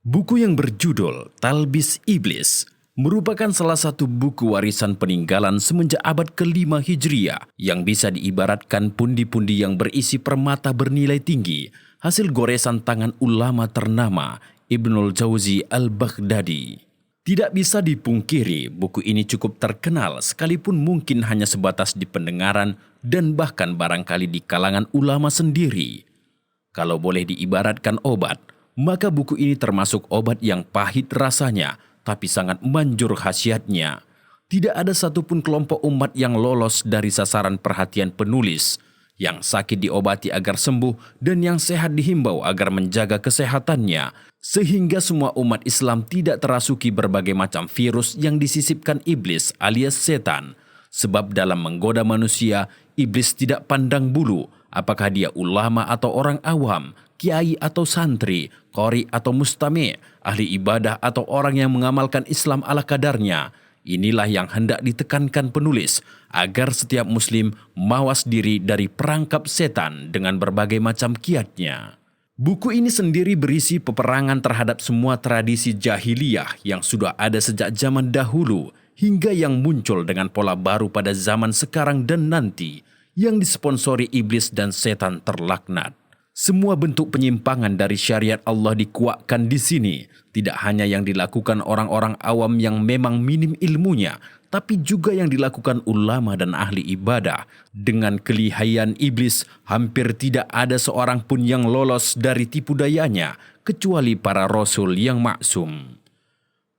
Buku yang berjudul Talbis Iblis merupakan salah satu buku warisan peninggalan semenjak abad ke-5 Hijriah yang bisa diibaratkan pundi-pundi yang berisi permata bernilai tinggi, hasil goresan tangan ulama ternama Ibnul Jauzi al-Baghdadi. Tidak bisa dipungkiri, buku ini cukup terkenal sekalipun mungkin hanya sebatas di pendengaran dan bahkan barangkali di kalangan ulama sendiri. Kalau boleh diibaratkan obat, maka buku ini termasuk obat yang pahit rasanya, tapi sangat manjur khasiatnya. Tidak ada satupun kelompok umat yang lolos dari sasaran perhatian penulis. Yang sakit diobati agar sembuh dan yang sehat dihimbau agar menjaga kesehatannya. Sehingga semua umat Islam tidak terasuki berbagai macam virus yang disisipkan iblis alias setan. Sebab dalam menggoda manusia, iblis tidak pandang bulu, apakah dia ulama atau orang awam, kiai atau santri, qori atau mustami', ahli ibadah atau orang yang mengamalkan Islam ala kadarnya. Inilah yang hendak ditekankan penulis, agar setiap muslim mawas diri dari perangkap setan dengan berbagai macam kiatnya. Buku ini sendiri berisi peperangan terhadap semua tradisi jahiliyah yang sudah ada sejak zaman dahulu, hingga yang muncul dengan pola baru pada zaman sekarang dan nanti, yang disponsori iblis dan setan terlaknat. Semua bentuk penyimpangan dari syariat Allah dikuakkan di sini, tidak hanya yang dilakukan orang-orang awam yang memang minim ilmunya, tapi juga yang dilakukan ulama dan ahli ibadah. Dengan kelihayan iblis, hampir tidak ada seorang pun yang lolos dari tipu dayanya, kecuali para rasul yang maksum.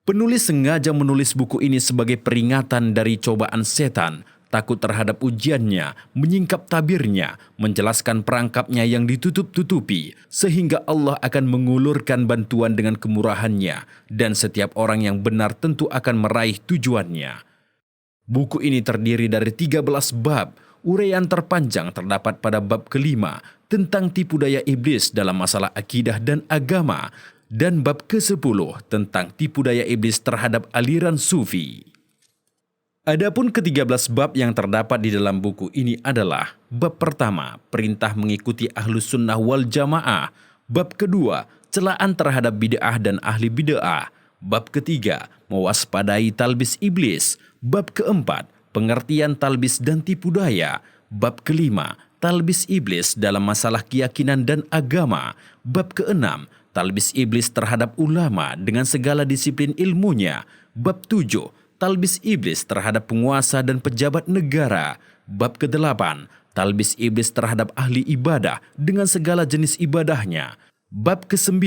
Penulis sengaja menulis buku ini sebagai peringatan dari cobaan setan, takut terhadap ujiannya, menyingkap tabirnya, menjelaskan perangkapnya yang ditutup-tutupi, sehingga Allah akan mengulurkan bantuan dengan kemurahannya, dan setiap orang yang benar tentu akan meraih tujuannya. Buku ini terdiri dari 13 bab. Uraian terpanjang terdapat pada bab ke-5 tentang tipu daya iblis dalam masalah akidah dan agama, dan bab ke-10 tentang tipu daya iblis terhadap aliran sufi. Adapun ke-13 bab yang terdapat di dalam buku ini adalah bab pertama, perintah mengikuti ahlus sunnah wal jamaah. Bab kedua, celaan terhadap bid'ah dan ahli bid'ah. Bab ketiga, mewaspadai talbis iblis. Bab keempat, pengertian talbis dan tipu daya. Bab kelima, talbis iblis dalam masalah keyakinan dan agama. Bab keenam, talbis iblis terhadap ulama dengan segala disiplin ilmunya. Bab 7, talbis iblis terhadap penguasa dan pejabat negara. Bab ke-8, talbis iblis terhadap ahli ibadah dengan segala jenis ibadahnya. Bab ke-9,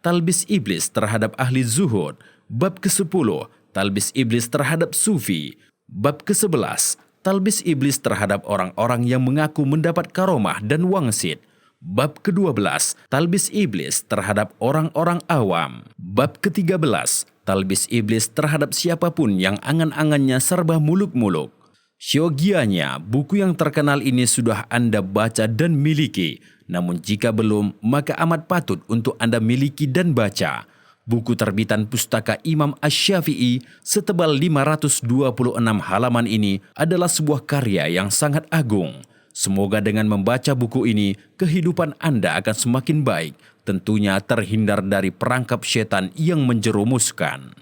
talbis iblis terhadap ahli zuhud. Bab ke-10, talbis iblis terhadap sufi. Bab ke-11, talbis iblis terhadap orang-orang yang mengaku mendapat karomah dan wangsit. Bab ke-12, talbis iblis terhadap orang-orang awam. Bab ke-13, talbis iblis terhadap siapapun yang angan-angannya serba muluk-muluk. Syogianya, buku yang terkenal ini sudah Anda baca dan miliki. Namun jika belum, maka amat patut untuk Anda miliki dan baca. Buku terbitan Pustaka Imam Asy-Syafi'i setebal 526 halaman ini adalah sebuah karya yang sangat agung. Semoga dengan membaca buku ini, kehidupan Anda akan semakin baik. Tentunya terhindar dari perangkap setan yang menjerumuskan.